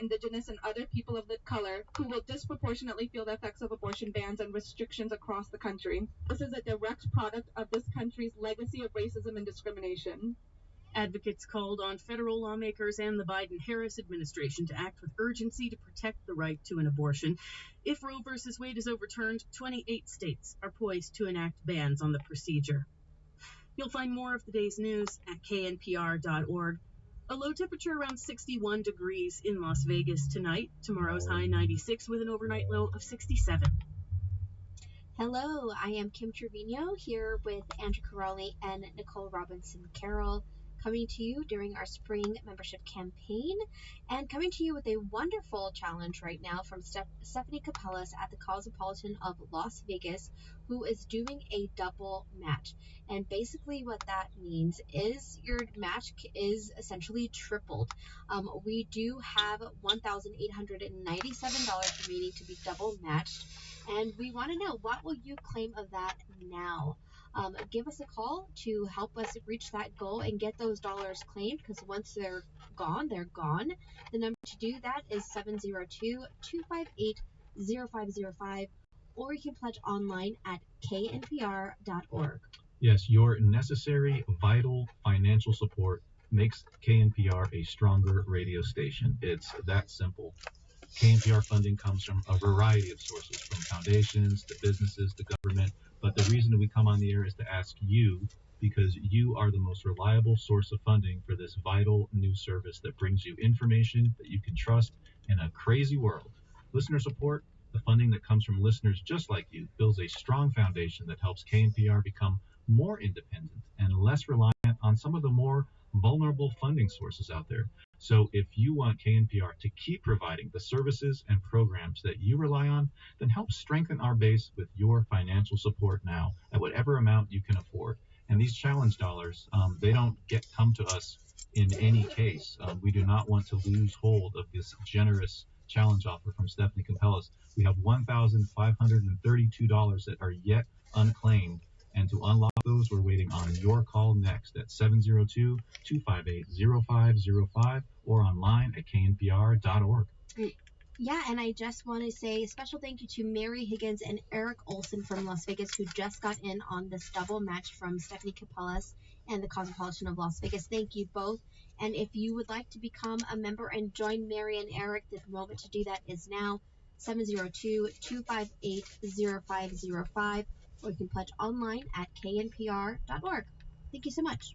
Indigenous, and other people of color who will disproportionately feel the effects of abortion bans and restrictions across the country. This is a direct product of this country's legacy of racism and discrimination. Advocates called on federal lawmakers and the Biden-Harris administration to act with urgency to protect the right to an abortion. If Roe v. Wade is overturned, 28 states are poised to enact bans on the procedure. You'll find more of the day's news at knpr.org. A low temperature around 61 degrees in Las Vegas tonight. Tomorrow's high 96 with an overnight low of 67. Hello, I am Kim Trevino here with Andrew Caroli and Nicole Robinson-Carroll, coming to you during our spring membership campaign and coming to you with a wonderful challenge right now from Stephanie Capellas at the Cosmopolitan of Las Vegas, who is doing a double match. And basically what that means is your match is essentially tripled. We do have $1,897 remaining to be double matched, and we want to know, what will you claim of that now? Give us a call to help us reach that goal and get those dollars claimed, because once they're gone, they're gone. The number to do that is 702-258-0505, or you can pledge online at knpr.org. Yes, your necessary, vital financial support makes KNPR a stronger radio station. It's that simple. KNPR funding comes from a variety of sources, from foundations to businesses to government. But the reason we come on the air is to ask you, because you are the most reliable source of funding for this vital new service that brings you information that you can trust in a crazy world. Listener support, the funding that comes from listeners just like you, builds a strong foundation that helps KNPR become more independent and less reliant on some of the more vulnerable funding sources out there. So if you want KNPR to keep providing the services and programs that you rely on, then help strengthen our base with your financial support now at whatever amount you can afford. And these challenge dollars, they don't come to us in any case. We do not want to lose hold of this generous challenge offer from Stephanie Capellas. We have $1,532 that are yet unclaimed. And to unlock those, we're waiting on your call next at 702-258-0505 or online at knpr.org. Yeah, and I just want to say a special thank you to Mary Higgins and Eric Olson from Las Vegas, who just got in on this double match from Stephanie Capellas and the Cosmopolitan of Las Vegas. Thank you both. And if you would like to become a member and join Mary and Eric, the moment to do that is now, 702-258-0505. Or you can pledge online at knpr.org. Thank you so much.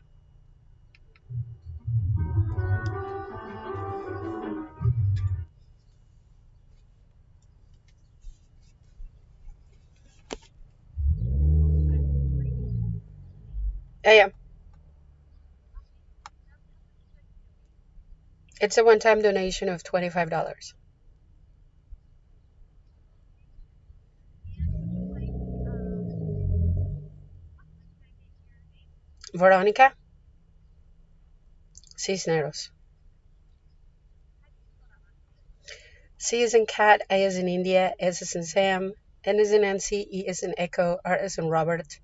I am. It's a one-time donation of $25. Veronica Cisneros. C is in cat, A is in India, S is in Sam, N is in Nancy, E is in Echo, R is in Robert,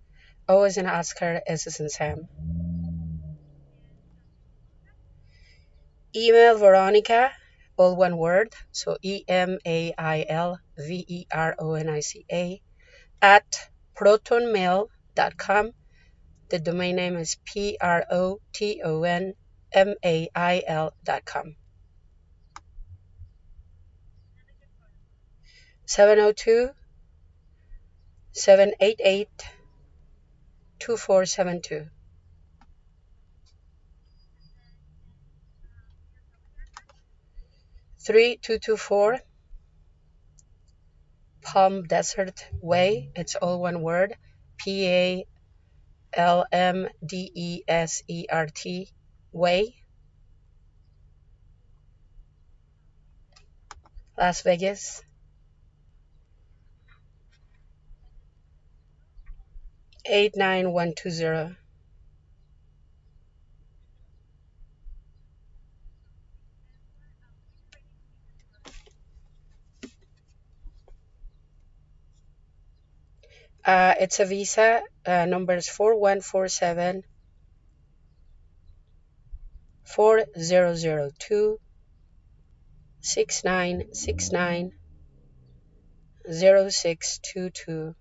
O is in Oscar, S is in Sam. Email Veronica, all one word, so EMAILVERONICA at protonmail.com. The domain name is PROTONMAIL.com. 702-788-2472. (3224) Palm Desert Way. It's all one word. PALMDESERT Way. Las Vegas. 89120. It's a visa. Number is 4147 4002 6969 0622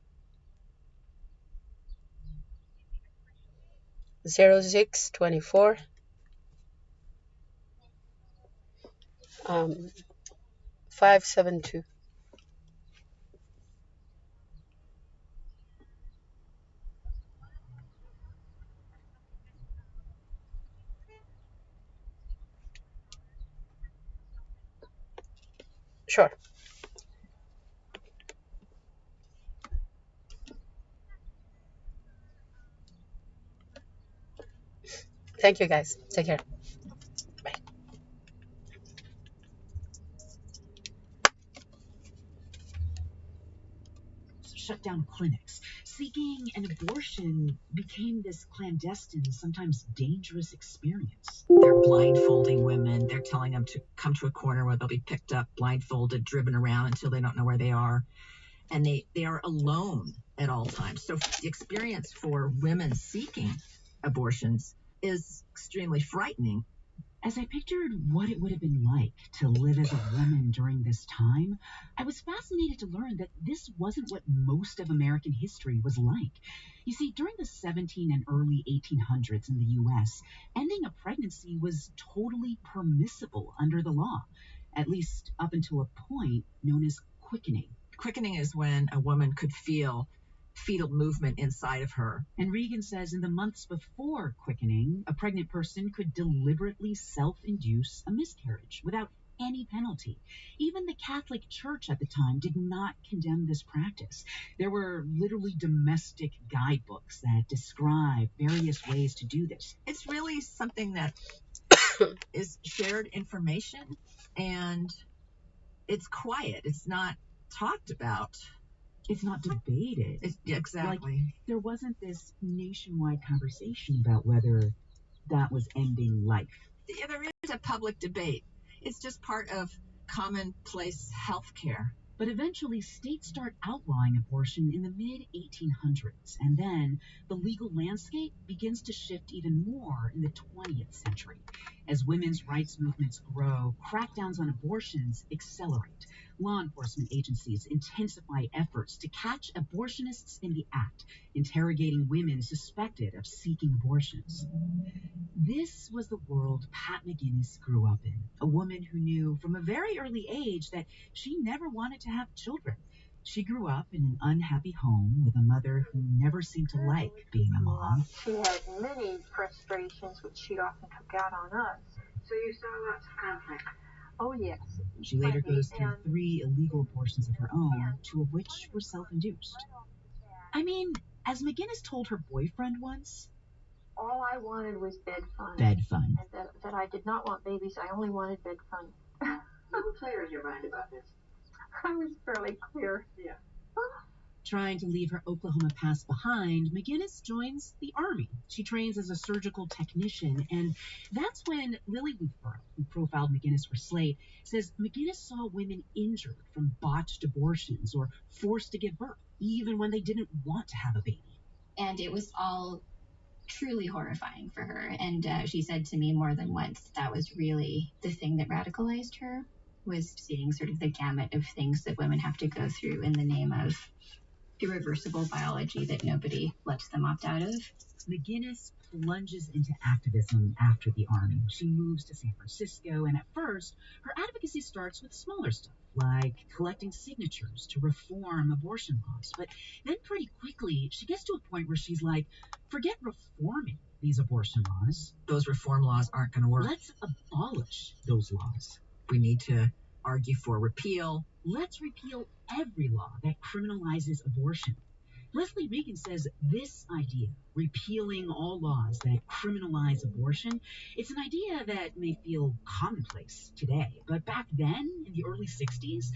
0624 572. Sure. Thank you, guys. Take care. Bye. Shut down clinics. Seeking an abortion became this clandestine, sometimes dangerous experience. They're blindfolding women. They're telling them to come to a corner where they'll be picked up, blindfolded, driven around until they don't know where they are. And they are alone at all times. So the experience for women seeking abortions is extremely frightening. As I pictured what it would have been like to live as a woman during this time, I was fascinated to learn that this wasn't what most of American history was like. You see, during the 17 and early 1800s in the U.S., ending a pregnancy was totally permissible under the law, at least up until a point known as quickening. Quickening is when a woman could feel fetal movement inside of her. And Regan says in the months before quickening, a pregnant person could deliberately self-induce a miscarriage without any penalty. Even the Catholic Church at the time did not condemn this practice. There were literally domestic guidebooks that describe various ways to do this. It's really something that is shared information, and it's quiet. It's not talked about. It's not debated. Exactly. Like, there wasn't this nationwide conversation about whether that was ending life. Yeah, there is a public debate. It's just part of commonplace health care. But eventually, states start outlawing abortion in the mid-1800s, and then the legal landscape begins to shift even more in the 20th century. As women's rights movements grow, crackdowns on abortions accelerate. Law enforcement agencies intensify efforts to catch abortionists in the act, interrogating women suspected of seeking abortions. This was the world Pat McGinnis grew up in, a woman who knew from a very early age that she never wanted to have children. She grew up in an unhappy home with a mother who never seemed to like being a mom. She had many frustrations, which she often took out on us. So you saw lots of conflict? Oh, yes. She later goes through 3 illegal abortions of her own, 2 of which were self-induced. I mean, as McGinnis told her boyfriend once, all I wanted was bed fun. Bed fun. And that I did not want babies. I only wanted bed fun. You were clear in your mind about this. I was fairly clear. Yeah. Trying to leave her Oklahoma past behind, McGinnis joins the Army. She trains as a surgical technician, and that's when Lily Luthborough, who profiled McGinnis for Slate, says McGinnis saw women injured from botched abortions or forced to give birth, even when they didn't want to have a baby. And it was all truly horrifying for her. And she said to me more than once that was really the thing that radicalized her, was seeing sort of the gamut of things that women have to go through in the name of irreversible biology that nobody lets them opt out of. McGinnis plunges into activism after the Army. She moves to San Francisco, and at first, her advocacy starts with smaller stuff, like collecting signatures to reform abortion laws. But then pretty quickly, she gets to a point where she's like, forget reforming these abortion laws. Those reform laws aren't going to work. Let's abolish those laws. We need to argue for repeal. Let's repeal every law that criminalizes abortion. Leslie Regan says this idea, repealing all laws that criminalize abortion, it's an idea that may feel commonplace today. But back then, in the early 60s,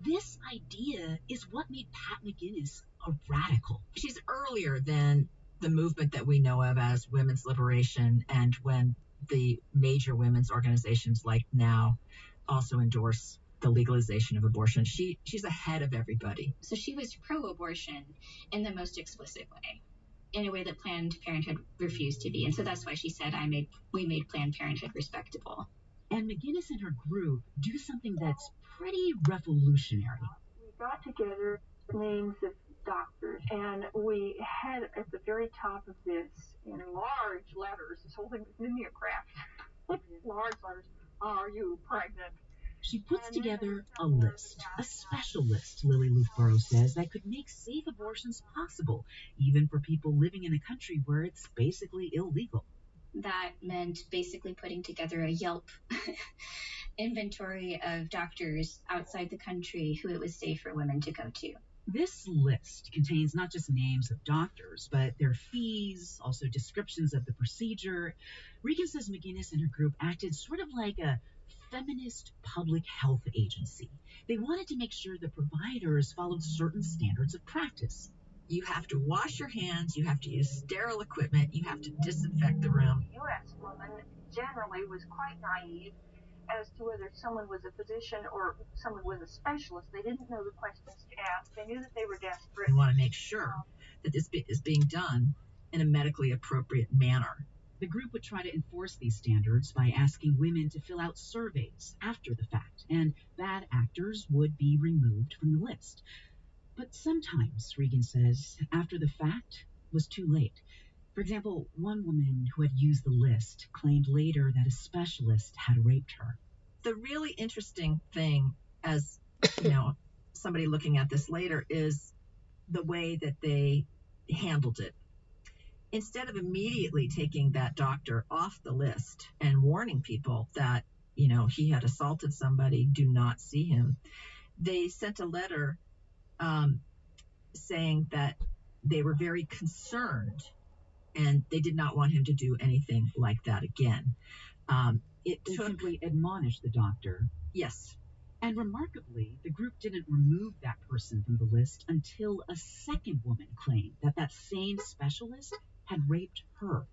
this idea is what made Pat McGinnis a radical. She's earlier than the movement that we know of as women's liberation, and when the major women's organizations like NOW also endorse the legalization of abortion. She's ahead of everybody. So she was pro-abortion in the most explicit way, in a way that Planned Parenthood refused to be. And so that's why she said, we made Planned Parenthood respectable. And McGinnis and her group do something that's pretty revolutionary. We got together names of doctors, and we had at the very top of this, in large letters, this whole thing was mimeographed, large letters, "Are you pregnant?" She puts together a list, a special list, Lily Loughborough says, that could make safe abortions possible, even for people living in a country where it's basically illegal. That meant basically putting together a Yelp inventory of doctors outside the country who it was safe for women to go to. This list contains not just names of doctors, but their fees, also descriptions of the procedure. Regan says McGinnis and her group acted sort of like a feminist public health agency. They wanted to make sure the providers followed certain standards of practice. You have to wash your hands, you have to use sterile equipment, you have to disinfect the room. The U.S. woman generally was quite naive as to whether someone was a physician or someone was a specialist. They didn't know the questions to ask. They knew that they were desperate. We want to make sure that this is being done in a medically appropriate manner. The group would try to enforce these standards by asking women to fill out surveys after the fact, and bad actors would be removed from the list. But sometimes, Regan says, after the fact was too late. For example, one woman who had used the list claimed later that a specialist had raped her. The really interesting thing, as somebody looking at this later, is the way that they handled it. Instead of immediately taking that doctor off the list and warning people that, he had assaulted somebody, do not see him, they sent a letter saying that they were very concerned and they did not want him to do anything like that again. They simply admonished the doctor. Yes. And remarkably, the group didn't remove that person from the list until a second woman claimed that same specialist had raped her.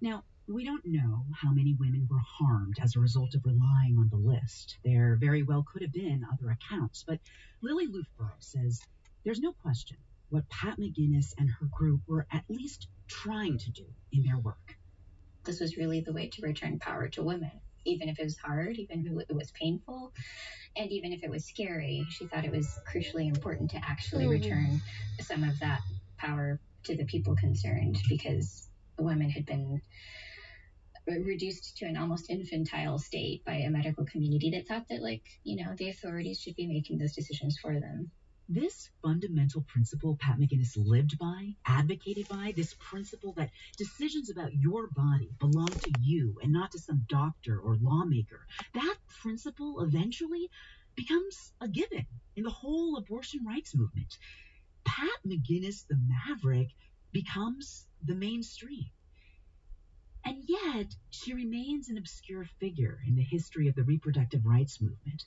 Now, we don't know how many women were harmed as a result of relying on the list. There very well could have been other accounts, but Lily Loughborough says there's no question what Pat McGinnis and her group were at least trying to do in their work. This was really the way to return power to women, even if it was hard, even if it was painful, and even if it was scary. She thought it was crucially important to actually return some of that power to the people concerned, because women had been reduced to an almost infantile state by a medical community that thought that, the authorities should be making those decisions for them. This fundamental principle Pat McGinnis lived by, advocated by, this principle that decisions about your body belong to you and not to some doctor or lawmaker, that principle eventually becomes a given in the whole abortion rights movement. Pat McGinnis, the maverick, becomes the mainstream. And yet, she remains an obscure figure in the history of the reproductive rights movement.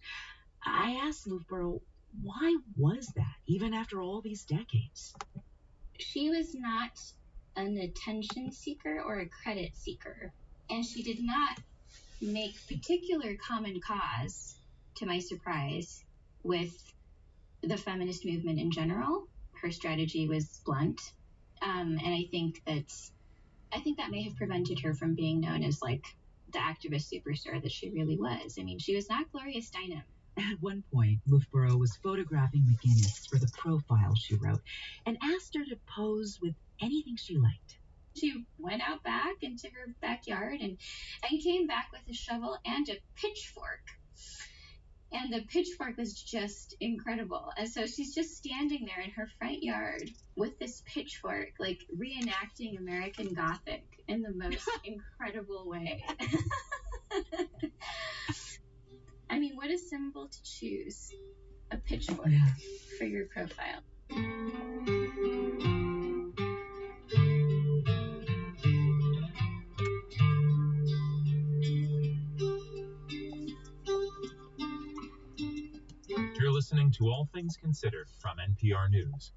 I asked Loughborough, why was that, even after all these decades? She was not an attention seeker or a credit seeker, and she did not make particular common cause, to my surprise, with the feminist movement in general. Her strategy was blunt, and I think that may have prevented her from being known as the activist superstar that she really was. I mean, she was not Gloria Steinem. At one point, Loughborough was photographing McGinnis for the profile she wrote and asked her to pose with anything she liked. She went out back into her backyard and came back with a shovel and a pitchfork. And the pitchfork was just incredible. And so she's just standing there in her front yard with this pitchfork, reenacting American Gothic in the most incredible way. I mean, what a symbol to choose. A pitchfork for your profile. You're listening to All Things Considered from NPR News.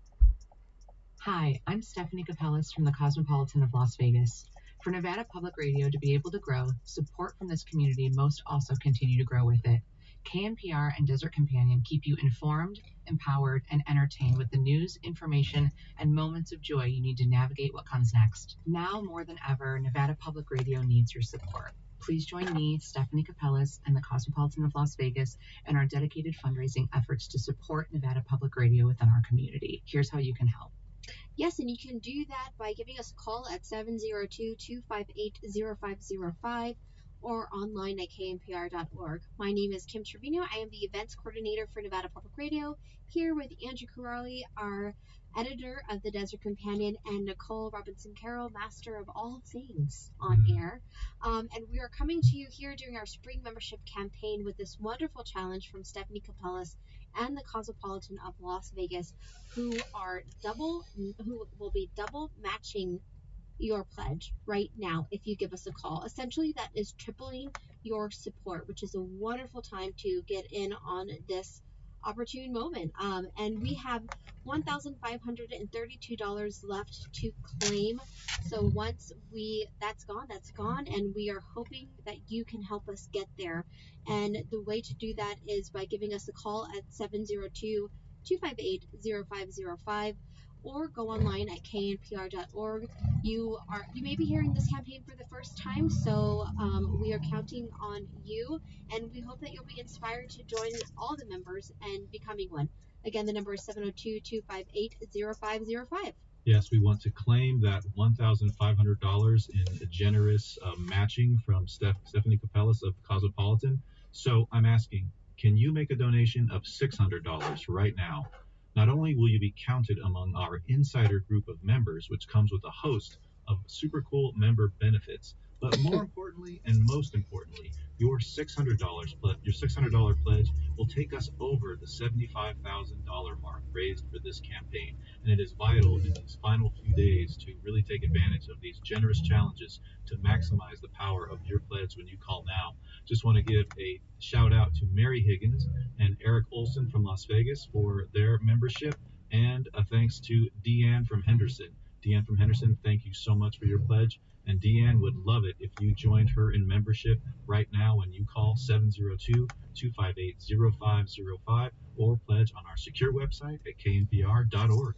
Hi, I'm Stephanie Capellas from the Cosmopolitan of Las Vegas. For Nevada Public Radio to be able to grow, support from this community must also continue to grow with it. KNPR and Desert Companion keep you informed, empowered, and entertained with the news, information, and moments of joy you need to navigate what comes next. Now more than ever, Nevada Public Radio needs your support. Please join me, Stephanie Capellas, and the Cosmopolitan of Las Vegas in our dedicated fundraising efforts to support Nevada Public Radio within our community. Here's how you can help. Yes, and you can do that by giving us a call at 702-258-0505 or online at knpr.org. My name is Kim Trevino. I am the events coordinator for Nevada Public Radio, here with Andrew Corrali, our editor of the Desert Companion, and Nicole Robinson-Carroll, master of all things on air. And we are coming to you here during our spring membership campaign with this wonderful challenge from Stephanie Capellas and the Cosmopolitan of Las Vegas, who will be double matching your pledge right now if you give us a call. Essentially, that is tripling your support, which is a wonderful time to get in on this opportune moment. And we have $1,532 left to claim. So once that's gone, and we are hoping that you can help us get there. And the way to do that is by giving us a call at 702-258-0505 or go online at knpr.org. You may be hearing this campaign for the first time, so we are counting on you, and we hope that you'll be inspired to join all the members and becoming one. Again, the number is 702-258-0505. Yes, we want to claim that $1,500 in generous matching from Stephanie Capellas of Cosmopolitan. So I'm asking, can you make a donation of $600 right now? Not only will you be counted among our insider group of members, which comes with a host of super cool member benefits, but more importantly and most importantly, your $600 pledge will take us over the $75,000 mark raised for this campaign. And it is vital in these final few days to really take advantage of these generous challenges to maximize the power of your pledge when you call now. Just want to give a shout out to Mary Higgins and Eric Olson from Las Vegas for their membership, and a thanks to Deanne from Henderson. Deanne from Henderson, thank you so much for your pledge. And Deanne would love it if you joined her in membership right now when you call 702-258-0505 or pledge on our secure website at knpr.org.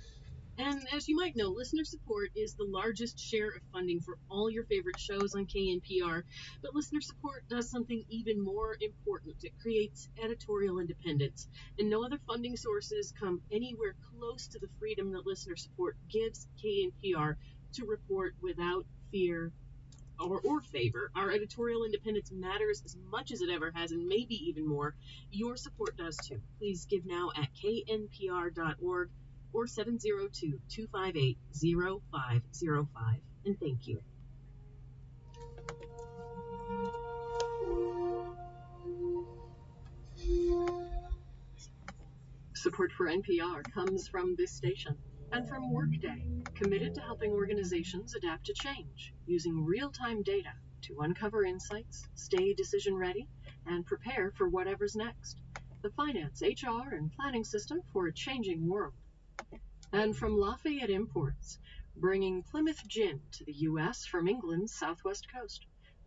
And as you might know, listener support is the largest share of funding for all your favorite shows on KNPR. But listener support does something even more important. It creates editorial independence. And no other funding sources come anywhere close to the freedom that listener support gives KNPR to report without fear or favor. Our editorial independence matters as much as it ever has, and maybe even more. Your support does too. Please give now at knpr.org or 702-258-0505. And thank you. Support for NPR comes from this station and from Workday, committed to helping organizations adapt to change using real-time data to uncover insights, stay decision-ready, and prepare for whatever's next. The finance, HR, and planning system for a changing world. And from Lafayette Imports, bringing Plymouth Gin to the U.S. from England's southwest coast.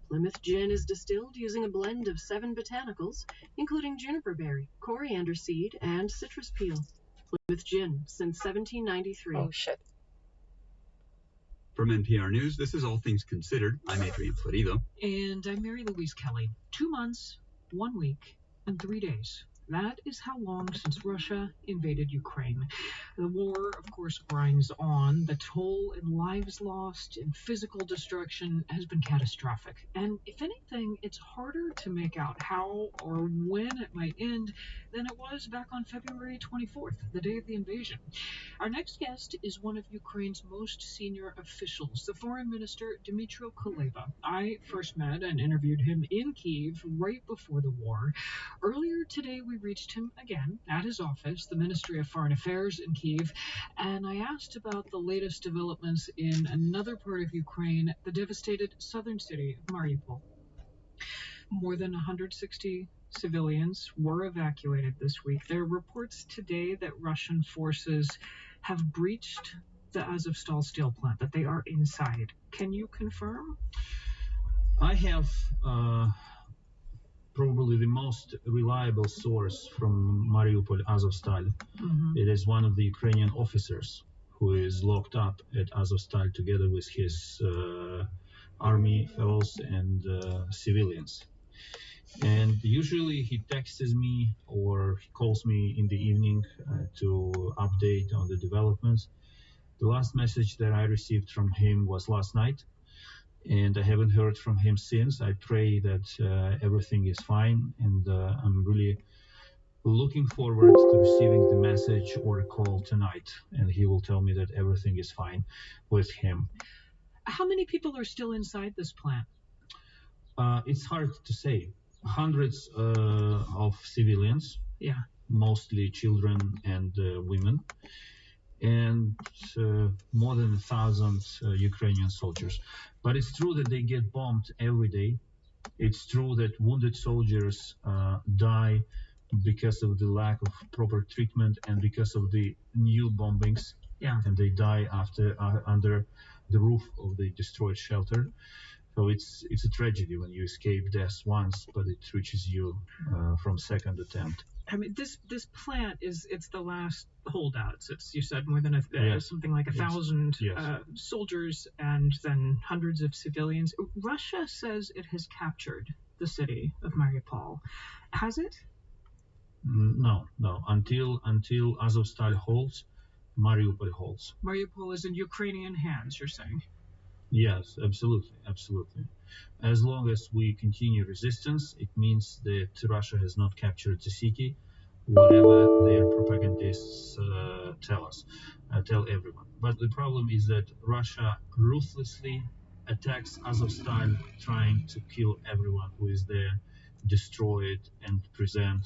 Plymouth Gin is distilled using a blend of 7 botanicals, including juniper berry, coriander seed, and citrus peel. Plymouth Gin since 1793. Oh, shit. From NPR News, this is All Things Considered. I'm Adrian Florido. And I'm Mary Louise Kelly. 2 months, 1 week, and 3 days. That is how long since Russia invaded Ukraine. The war, of course, grinds on. The toll in lives lost and physical destruction has been catastrophic. And if anything, it's harder to make out how or when it might end than it was back on February 24th, the day of the invasion. Our next guest is one of Ukraine's most senior officials, the Foreign Minister Dmytro Kuleba. I first met and interviewed him in Kyiv right before the war. Earlier today, we reached him again at his office, the Ministry of Foreign Affairs in Kyiv, and I asked about the latest developments in another part of Ukraine, the devastated southern city of Mariupol. More than 160 civilians were evacuated this week. There are reports today that Russian forces have breached the Azovstal steel plant, that they are inside. Can you confirm? I have probably the most reliable source from Mariupol, Azovstal. Mm-hmm. It is one of the Ukrainian officers who is locked up at Azovstal together with his army fellows and civilians. And usually he texts me or he calls me in the evening to update on the developments. The last message that I received from him was last night, and I haven't heard from him since. I pray that everything is fine, and I'm really looking forward to receiving the message or a call tonight, and he will tell me that everything is fine with him. How many people are still inside this plant? It's hard to say. Hundreds of civilians, Yeah. mostly children and women, and more than 1,000 Ukrainian soldiers. But it's true that they get bombed every day. It's true that wounded soldiers die because of the lack of proper treatment and because of the new bombings. Yeah. And they die after under the roof of the destroyed shelter. So it's a tragedy when you escape death once, but it reaches you from second attempt. I mean, this plant it's the last holdouts. It's, you said, more than something like 1,000 soldiers and then hundreds of civilians. Russia says it has captured the city of Mariupol. Has it? No. Until Azovstal holds, Mariupol holds. Mariupol is in Ukrainian hands, you're saying? Yes, absolutely. As long as we continue resistance, it means that Russia has not captured the city, whatever their propagandists tell everyone. But the problem is that Russia ruthlessly attacks Azovstal, trying to kill everyone who is there, destroy it, and present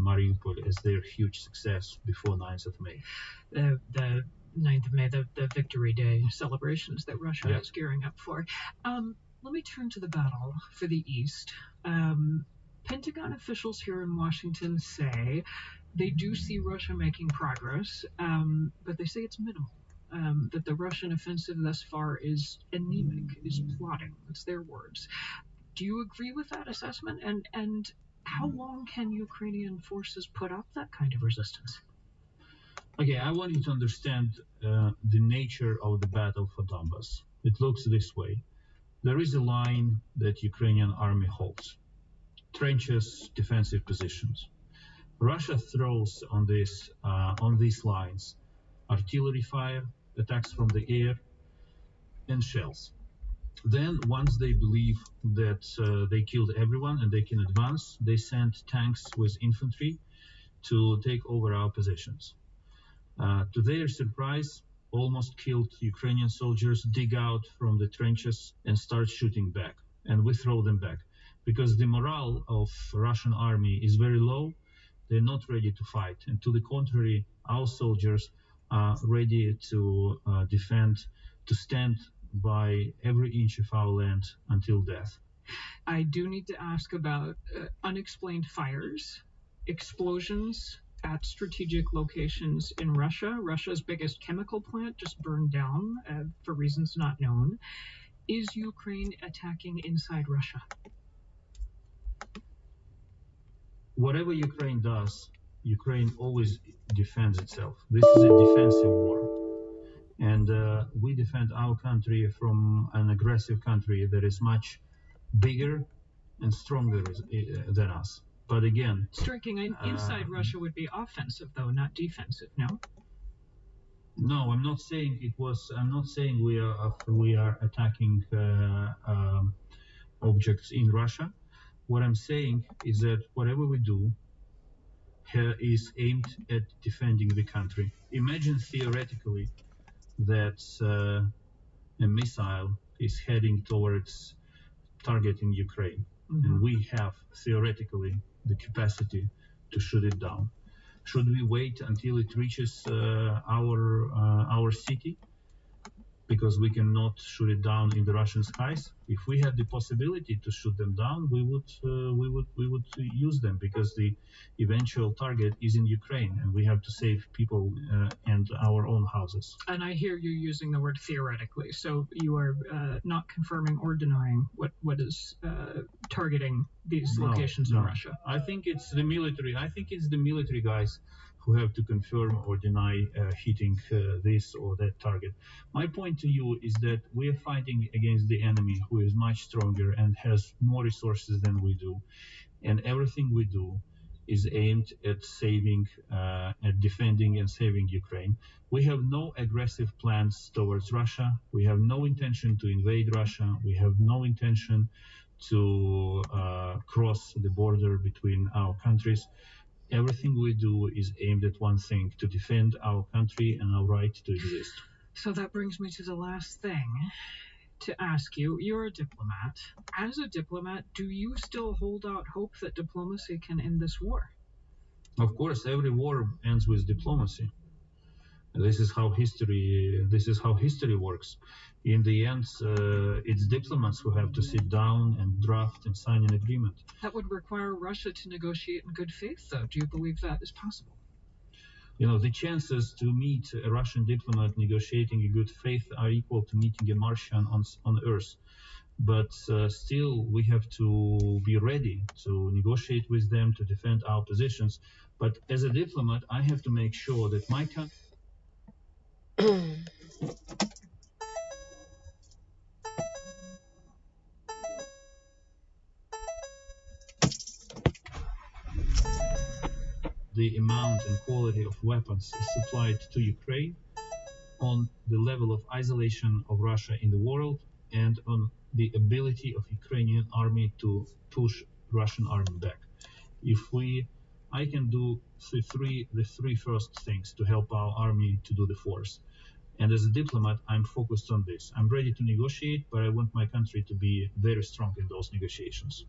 Mariupol as their huge success before 9th of May. The 9th of May, the Victory Day celebrations that Russia is gearing up for. Let me turn to the battle for the East. Pentagon officials here in Washington say they do see Russia making progress, but they say it's minimal. That the Russian offensive thus far is anemic, is plodding. That's their words. Do you agree with that assessment? And how long can Ukrainian forces put up that kind of resistance? Okay, I want you to understand the nature of the battle for Donbass. It looks this way. There is a line that Ukrainian army holds. Trenches, defensive positions. Russia throws on these lines artillery fire, attacks from the air, and shells. Then, once they believe that they killed everyone and they can advance, they send tanks with infantry to take over our positions. To their surprise, almost killed Ukrainian soldiers dig out from the trenches and start shooting back, and we throw them back. Because the morale of Russian army is very low, they're not ready to fight. And to the contrary, our soldiers are ready to defend, to stand by every inch of our land until death. I do need to ask about unexplained fires, explosions at strategic locations in Russia. Russia's biggest chemical plant just burned down for reasons not known. Is Ukraine attacking inside Russia? Whatever Ukraine does, Ukraine always defends itself. This is a defensive war. And we defend our country from an aggressive country that is much bigger and stronger than us. But again, striking inside Russia would be offensive, though, not defensive. No. No, I'm not saying it was. I'm not saying we are attacking objects in Russia. What I'm saying is that whatever we do is aimed at defending the country. Imagine theoretically that a missile is heading towards targeting Ukraine, and we have theoretically the capacity to shoot it down. Should we wait until it reaches our city because we cannot shoot it down in the Russian skies? If we had the possibility to shoot them down, we would use them, because the eventual target is in Ukraine, and we have to save people and our own houses. And I hear you using the word theoretically, so you are not confirming or denying what is targeting these locations in Russia. I think it's the military. I think it's the military guys who have to confirm or deny hitting this or that target. My point to you is that we are fighting against the enemy who is much stronger and has more resources than we do. And everything we do is aimed at saving, at defending and saving Ukraine. We have no aggressive plans towards Russia. We have no intention to invade Russia. We have no intention to cross the border between our countries. Everything we do is aimed at one thing: to defend our country and our right to exist. So that brings me to the last thing to ask you. You're a diplomat. As a diplomat, do you still hold out hope that diplomacy can end this war? Of course, every war ends with diplomacy. This is how history works. In the end, it's diplomats who have to sit down and draft and sign an agreement. That would require Russia to negotiate in good faith, though. Do you believe that is possible? You know, the chances to meet a Russian diplomat negotiating in good faith are equal to meeting a Martian on Earth. But still, we have to be ready to negotiate with them, to defend our positions. But as a diplomat, I have to make sure that my country... the amount and quality of weapons supplied to Ukraine, on the level of isolation of Russia in the world, and on the ability of Ukrainian army to push Russian army back. I can do the three first things to help our army to do the fourth. And as a diplomat, I'm focused on this. I'm ready to negotiate, but I want my country to be very strong in those negotiations.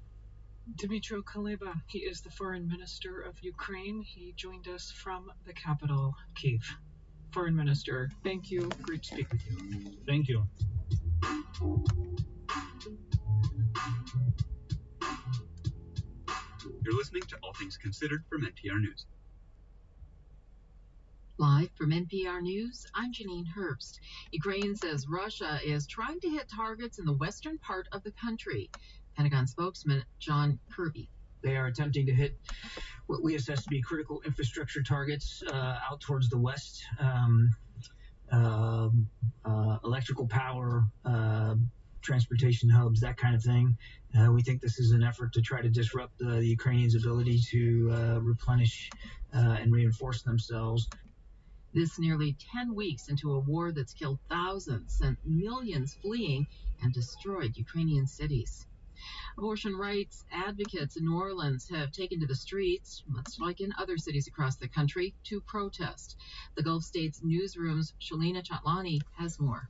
Dmytro Kuleba, he is the foreign minister of Ukraine. He joined us from the capital, Kyiv. Foreign Minister, thank you. Great to speak with you. Thank you. You're listening to All Things Considered from NPR News. Live from NPR News, I'm Janine Herbst. Ukraine says Russia is trying to hit targets in the western part of the country. Pentagon spokesman John Kirby. They are attempting to hit what we assess to be critical infrastructure targets out towards the west. Electrical power, transportation hubs, that kind of thing. We think this is an effort to try to disrupt the Ukrainians' ability to replenish and reinforce themselves. This nearly 10 weeks into a war that's killed thousands, sent millions fleeing, and destroyed Ukrainian cities. Abortion rights advocates in New Orleans have taken to the streets, much like in other cities across the country, to protest. The Gulf States Newsroom's Shalina Chatlani has more.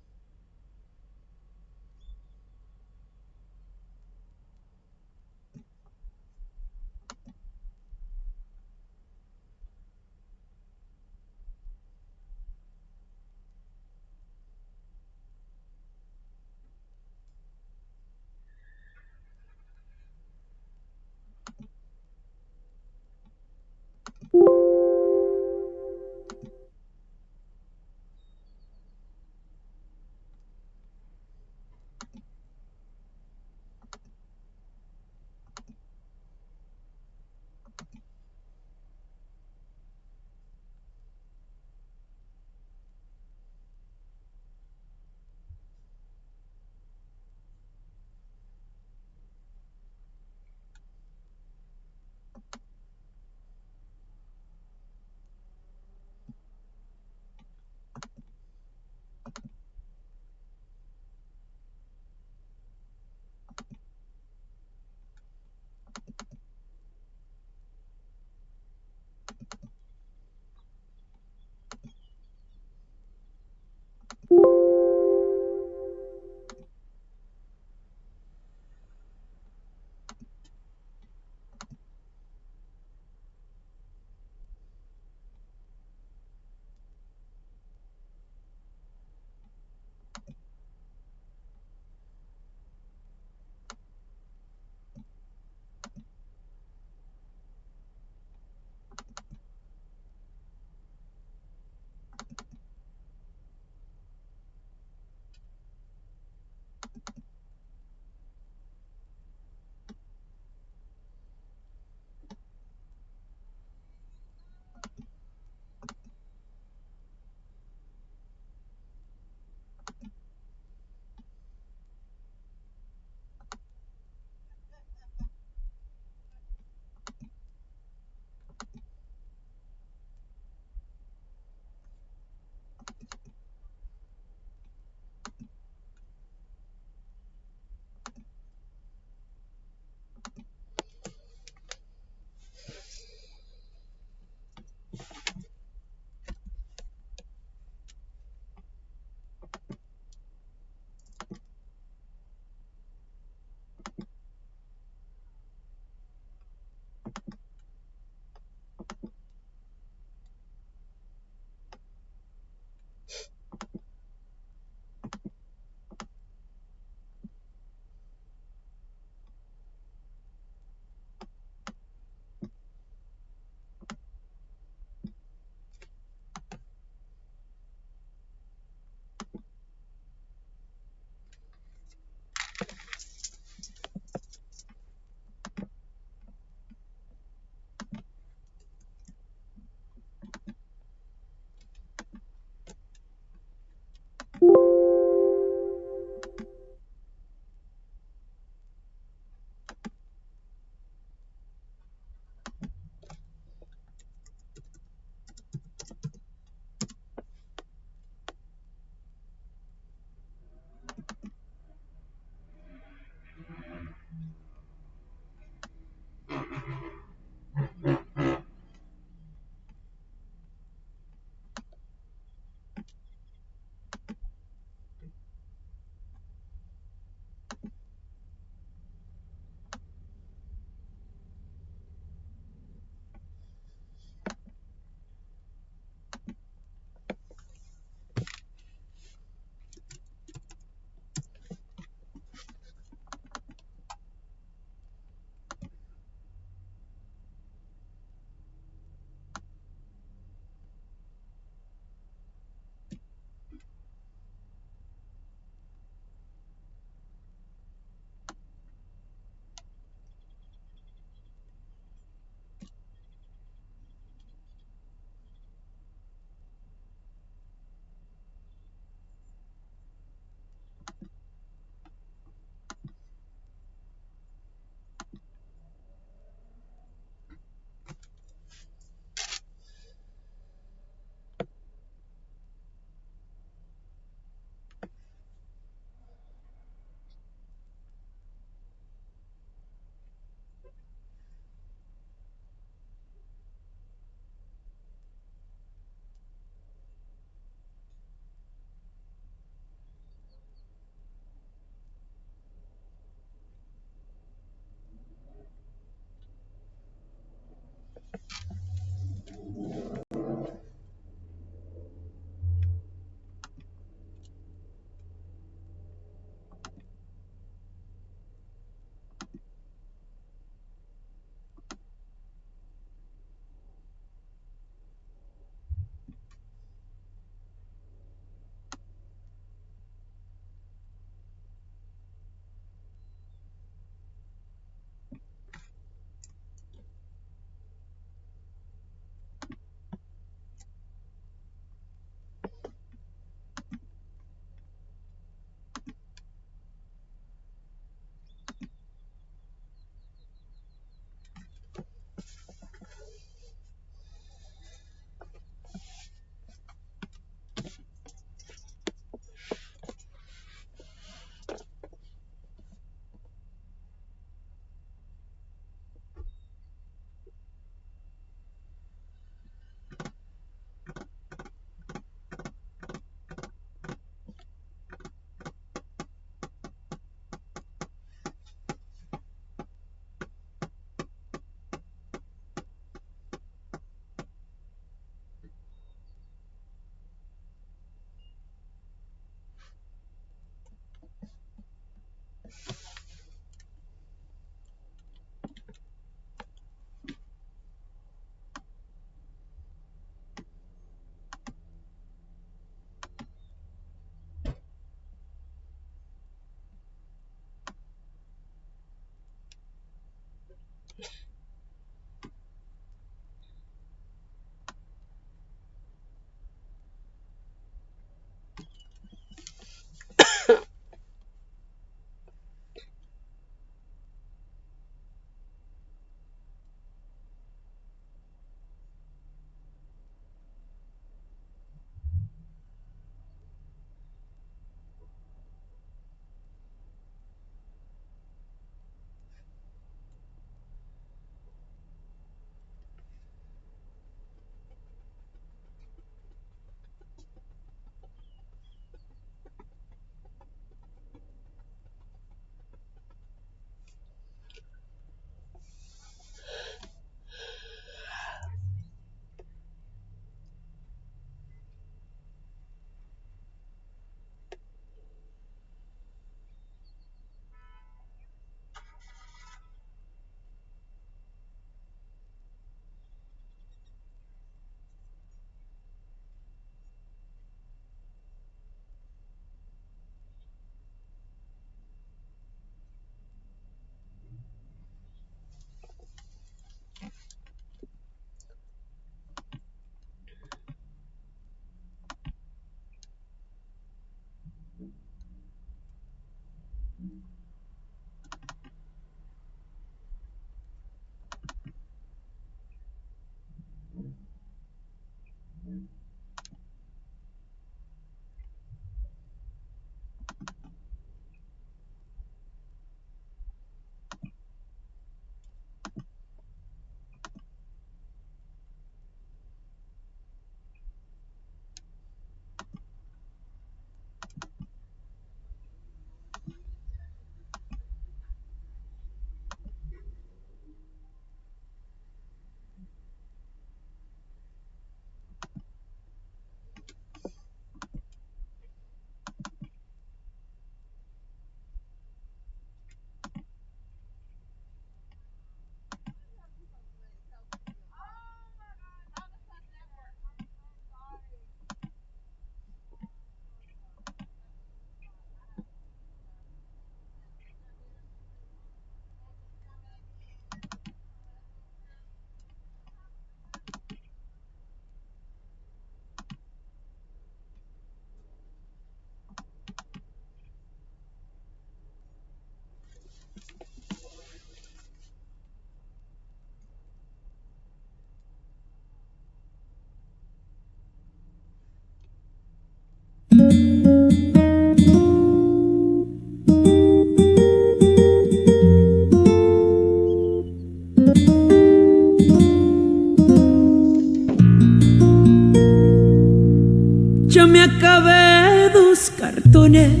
Yo me acabé 2 cartones,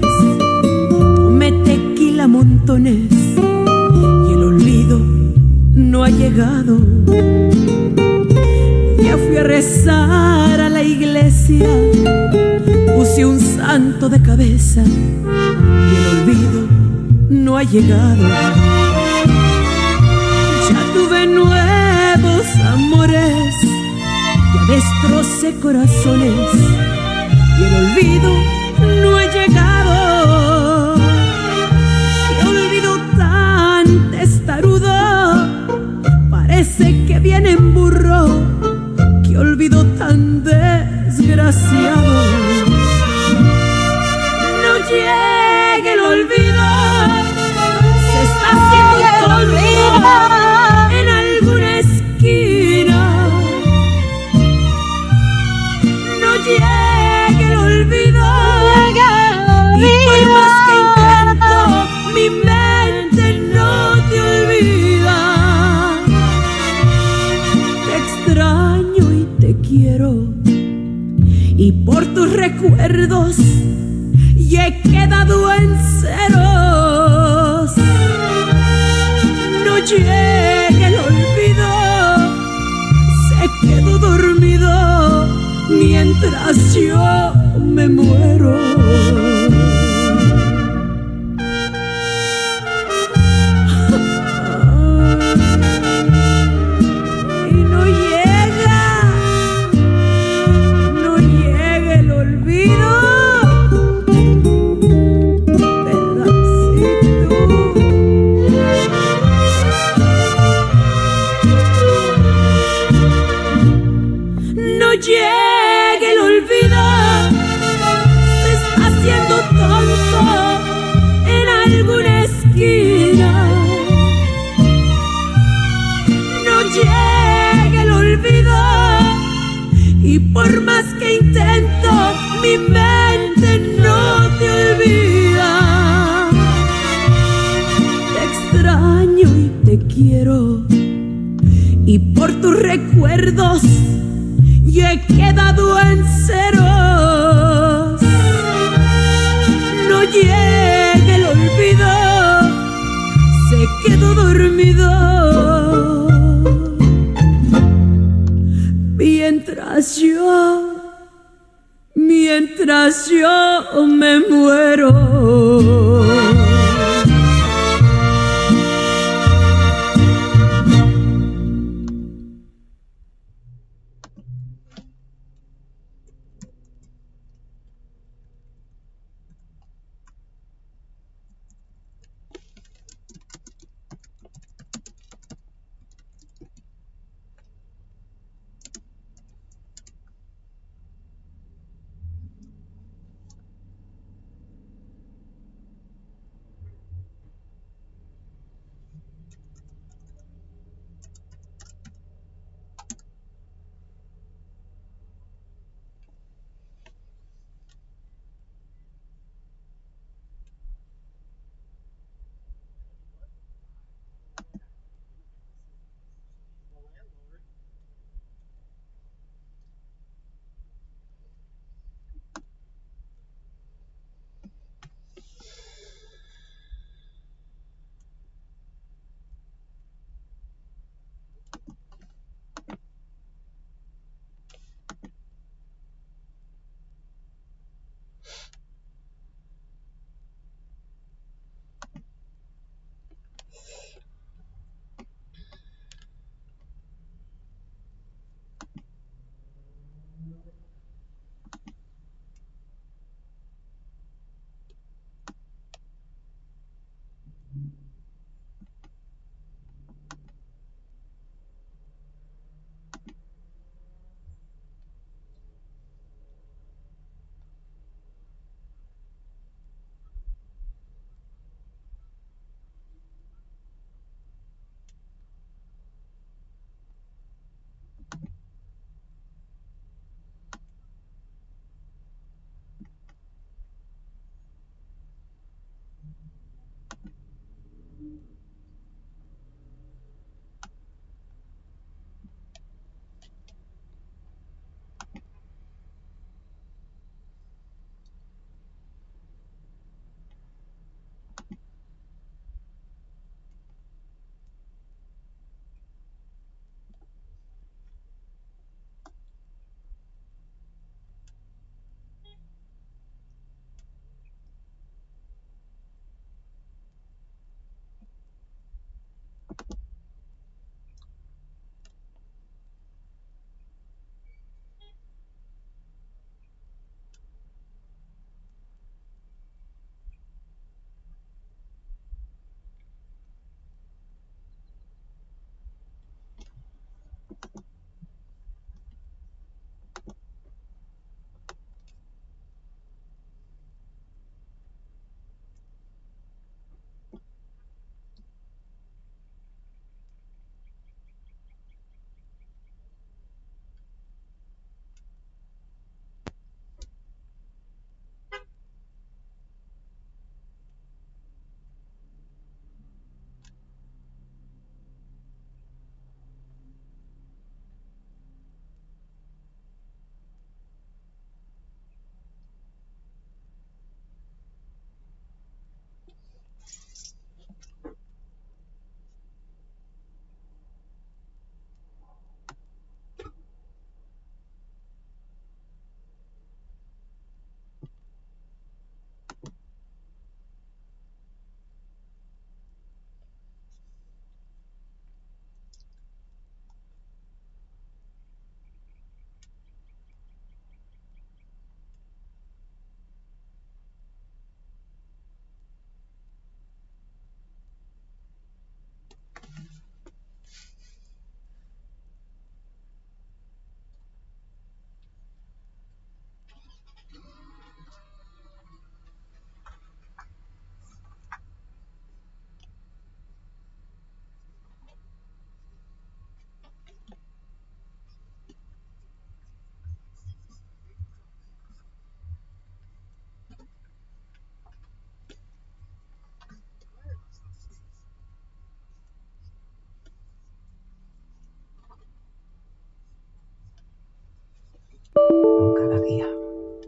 tomé tequila a montones y el olvido no ha llegado. Ya fui a rezar a la iglesia, puse un santo de cabeza y el olvido no ha llegado. Ya tuve nuevos amores, ya destrocé corazones y el olvido no ha llegado. Qué olvido tan testarudo, parece que viene en burro. Qué olvido tan desgraciado. No llegue el olvido, se está haciendo tonto en alguna esquina. No llegue el olvido, y por más que intento, mi mente no te olvida. Te extraño y te quiero, y por tus recuerdos ya he quedado en ceros. No llegue el olvido, se quedó dormido mientras yo me muero. Y no llega el olvido. No llegue el olvido, se está haciendo tonto en alguna esquina. No llegue el olvido, y por más que intento, mi mente no te olvida. Te extraño y te quiero, y por tus recuerdos yo he quedado en ceros. No llegue el olvido, se quedó dormido mientras yo me muero.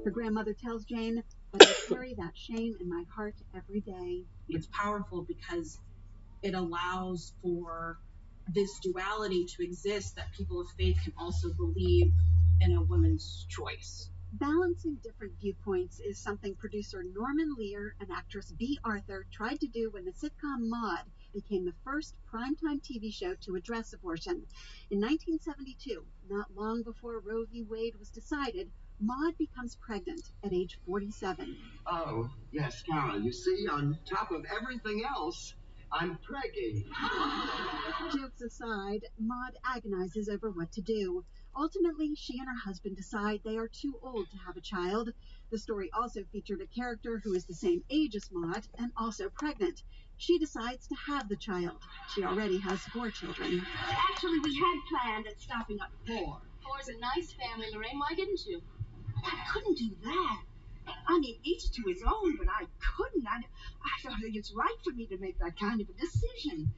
Her grandmother tells Jane, but I carry that shame in my heart every day. It's powerful because it allows for this duality to exist, that people of faith can also believe in a woman's choice. Balancing different viewpoints is something producer Norman Lear and actress Bea Arthur tried to do when the sitcom Maude became the first primetime TV show to address abortion. In 1972, not long before Roe v. Wade was decided, Maude becomes pregnant at age 47. Oh, yes, Carol, you see, on top of everything else, I'm preggy. Jokes aside, Maude agonizes over what to do. Ultimately, she and her husband decide they are too old to have a child. The story also featured a character who is the same age as Maude and also pregnant. She decides to have the child. She already has 4 children. Actually, we had planned at stopping up 4. 4's a nice family, Lorraine. Why didn't you? I couldn't do that. I mean, each to his own, but I couldn't. I don't think it's right for me to make that kind of a decision.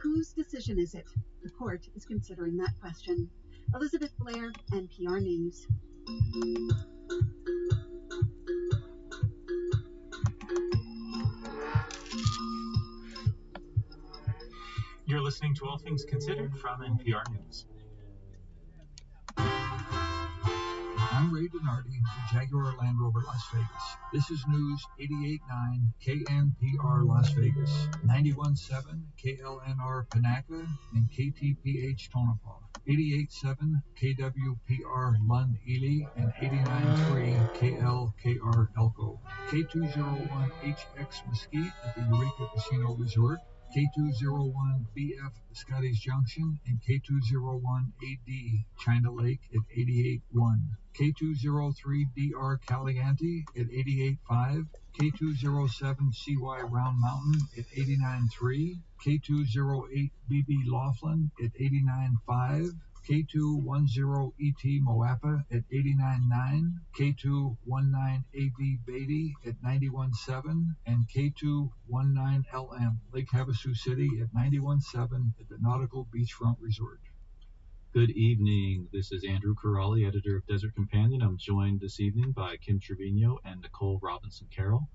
Whose decision is it? The court is considering that question. Elizabeth Blair, NPR News. You're listening to All Things Considered from NPR News. I'm Ray Donardi with Jaguar Land Rover Las Vegas. This is News 88.9 KNPR Las Vegas, 91.7 KLNR Panaca, and KTPH Tonopah, 88.7 KWPR Lund Ely, and 89.3 KLKR Elko, K201HX Mesquite at the Eureka Casino Resort, K201BF Scotty's Junction, and K201AD China Lake at 88.1, K203DR Caliente at 88.5, K207CY Round Mountain at 89.3, K208BB Laughlin at 89.5, K210ET Moapa at 89.9, K219AV Beatty at 91.7, and K219LM Lake Havasu City at 91.7 at the Nautical Beachfront Resort. Good evening. This is Andrew Corrali, editor of Desert Companion. I'm joined this evening by Kim Trevino and Nicole Robinson-Carroll.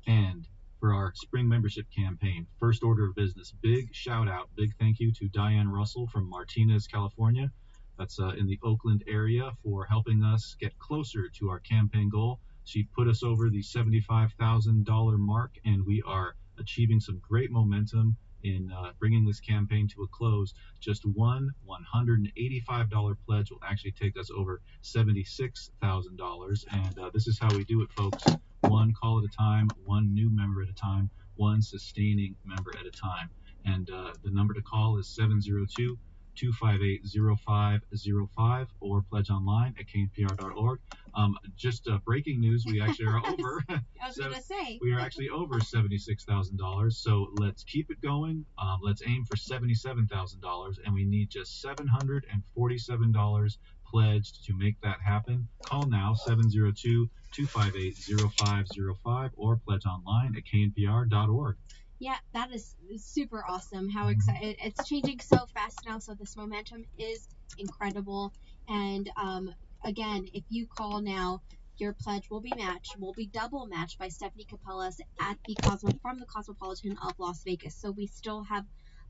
And for our spring membership campaign, first order of business, big shout out, big thank you to Diane Russell from Martinez, California. That's in the Oakland area, for helping us get closer to our campaign goal. She put us over the $75,000 mark, and we are achieving some great momentum in bringing this campaign to a close. Just one $185 pledge will actually take us over $76,000. And this is how we do it, folks. One call at a time, one new member at a time, one sustaining member at a time. And the number to call is 702-258-0505 or pledge online at knpr.org. Just breaking news, we actually are over. I was going to say. We are actually over $76,000. So let's keep it going. Let's aim for $77,000, and we need just $747 pledged to make that happen. Call now, 702-258-0505 or pledge online at knpr.org. Yeah, that is super awesome. How excited. It's changing so fast now, so this momentum is incredible. And again, if you call now, your pledge will be matched, will be double matched by Stephanie Capellas at from the Cosmopolitan of Las Vegas. So we still have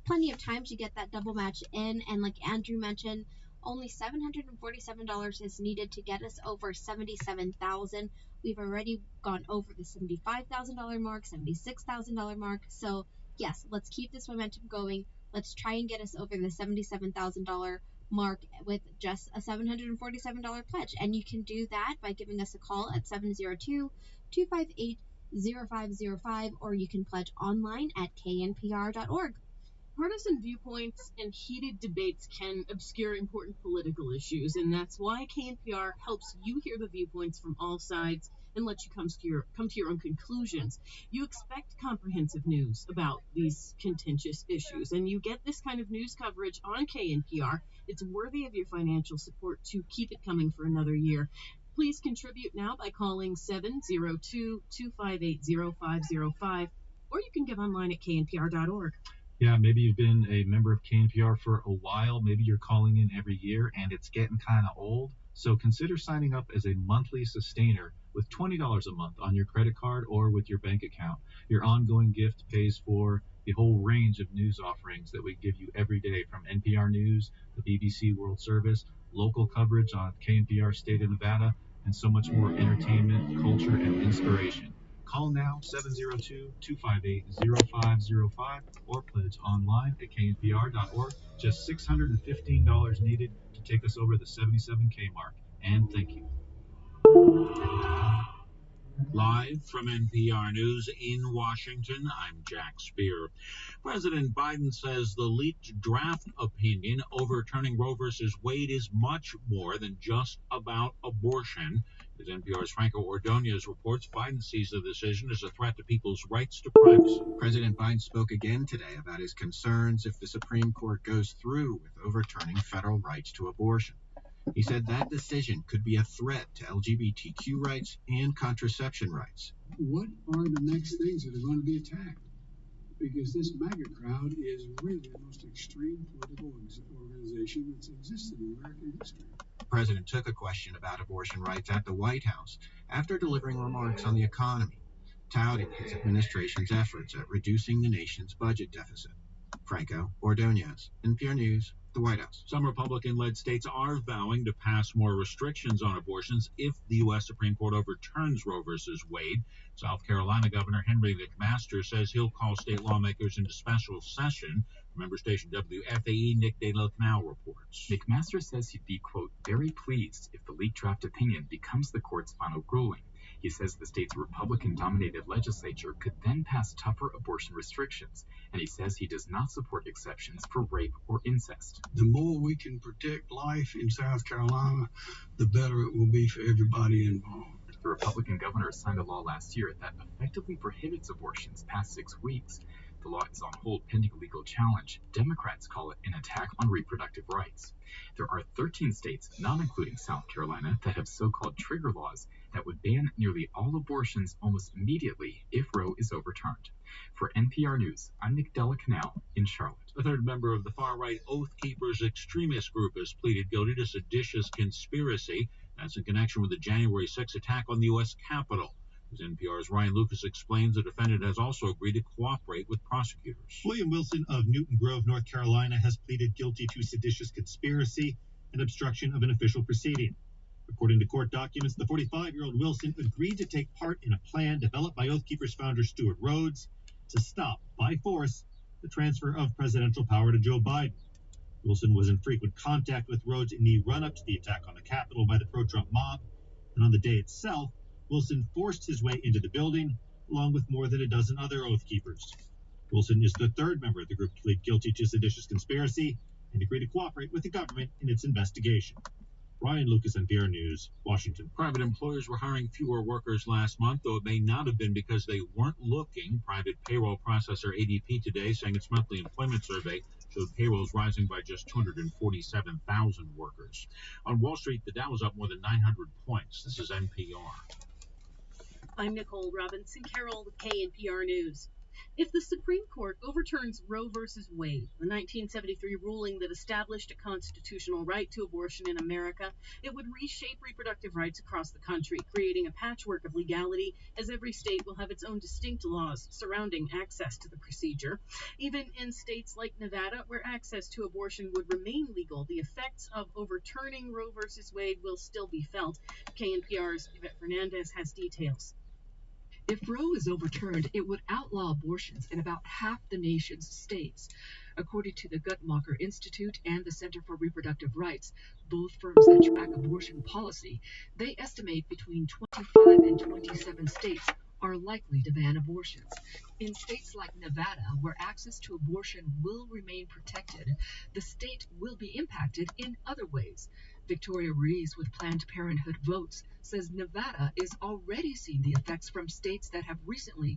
plenty of time to get that double match in. And like Andrew mentioned, only $747 is needed to get us over $77,000. We've already gone over the $75,000 mark, $76,000 mark. So yes, let's keep this momentum going. Let's try and get us over the $77,000 mark with just a $747 pledge. And you can do that by giving us a call at 702-258-0505, or you can pledge online at knpr.org. Partisan viewpoints and heated debates can obscure important political issues, and that's why KNPR helps you hear the viewpoints from all sides and let you come to your own conclusions. You expect comprehensive news about these contentious issues, and you get this kind of news coverage on KNPR. It's worthy of your financial support to keep it coming for another year. Please contribute now by calling 702-258-0505, or you can give online at knpr.org. Yeah, maybe you've been a member of KNPR for a while. Maybe you're calling in every year and it's getting kind of old. So consider signing up as a monthly sustainer with $20 a month on your credit card or with your bank account. Your ongoing gift pays for the whole range of news offerings that we give you every day, from NPR News, the BBC World Service, local coverage on KNPR State of Nevada, and so much more entertainment, culture, and inspiration. Call now, 702-258-0505, or pledge online at knpr.org. Just $615 needed to take us over the 77K mark. And thank you. Live from NPR News in Washington, I'm Jack Speer. President Biden says the leaked draft opinion overturning Roe v. Wade is much more than just about abortion. As NPR's Franco Ordonez reports, Biden sees the decision as a threat to people's rights to privacy. President Biden spoke again today about his concerns if the Supreme Court goes through with overturning federal rights to abortion. He said that decision could be a threat to LGBTQ rights and contraception rights. What are the next things that are going to be attacked? Because this MAGA crowd is really the most extreme political organization that's existed in American history. The president took a question about abortion rights at the White House after delivering remarks on the economy, touting his administration's efforts at reducing the nation's budget deficit. Franco Ordonez, NPR News, the White House. Some Republican-led states are vowing to pass more restrictions on abortions if the U.S. Supreme Court overturns Roe v. Wade. South Carolina Governor Henry McMaster says he'll call state lawmakers into special session. Member station WFAE Nick DeLocanal reports. McMaster says he'd be, quote, very pleased if the leaked draft opinion becomes the court's final ruling. He says the state's Republican-dominated legislature could then pass tougher abortion restrictions, and he says he does not support exceptions for rape or incest. The more we can protect life in South Carolina, the better it will be for everybody involved. The Republican governor signed a law last year that effectively prohibits abortions past 6 weeks. The law is on hold pending a legal challenge. Democrats call it an attack on reproductive rights. There are 13 states, not including South Carolina, that have so-called trigger laws that would ban nearly all abortions almost immediately if Roe is overturned. For NPR News, I'm Nick DeLocanal in Charlotte. A third member of the far-right Oath Keepers extremist group has pleaded guilty to seditious conspiracy. That's in connection with the January 6 attack on the U.S. Capitol. As NPR's Ryan Lucas explains, the defendant has also agreed to cooperate with prosecutors. William Wilson of Newton Grove, North Carolina, has pleaded guilty to seditious conspiracy and obstruction of an official proceeding. According to court documents, the 45-year-old Wilson agreed to take part in a plan developed by Oath Keepers founder Stuart Rhodes to stop, by force, the transfer of presidential power to Joe Biden. Wilson was in frequent contact with Rhodes in the run-up to the attack on the Capitol by the pro-Trump mob, and on the day itself, Wilson forced his way into the building, along with more than a dozen other Oath Keepers. Wilson is the third member of the group to plead guilty to seditious conspiracy and agree to cooperate with the government in its investigation. Ryan Lucas, NPR News, Washington. Private employers were hiring fewer workers last month, though it may not have been because they weren't looking. Private payroll processor ADP today saying its monthly employment survey showed payrolls rising by just 247,000 workers. On Wall Street, the Dow was up more than 900 points. This is NPR. I'm Nicole Robinson-Carroll with KNPR News. If the Supreme Court overturns Roe v. Wade, the 1973 ruling that established a constitutional right to abortion in America, it would reshape reproductive rights across the country, creating a patchwork of legality, as every state will have its own distinct laws surrounding access to the procedure. Even in states like Nevada, where access to abortion would remain legal, the effects of overturning Roe v. Wade will still be felt. KNPR's Yvette Fernandez has details. If Roe is overturned, it would outlaw abortions in about half the nation's states. According to the Guttmacher Institute and the Center for Reproductive Rights, both firms that track abortion policy, they estimate between 25 and 27 states are likely to ban abortions. In states like Nevada, where access to abortion will remain protected, the state will be impacted in other ways. Victoria Rees with Planned Parenthood Votes says Nevada is already seeing the effects from states that have recently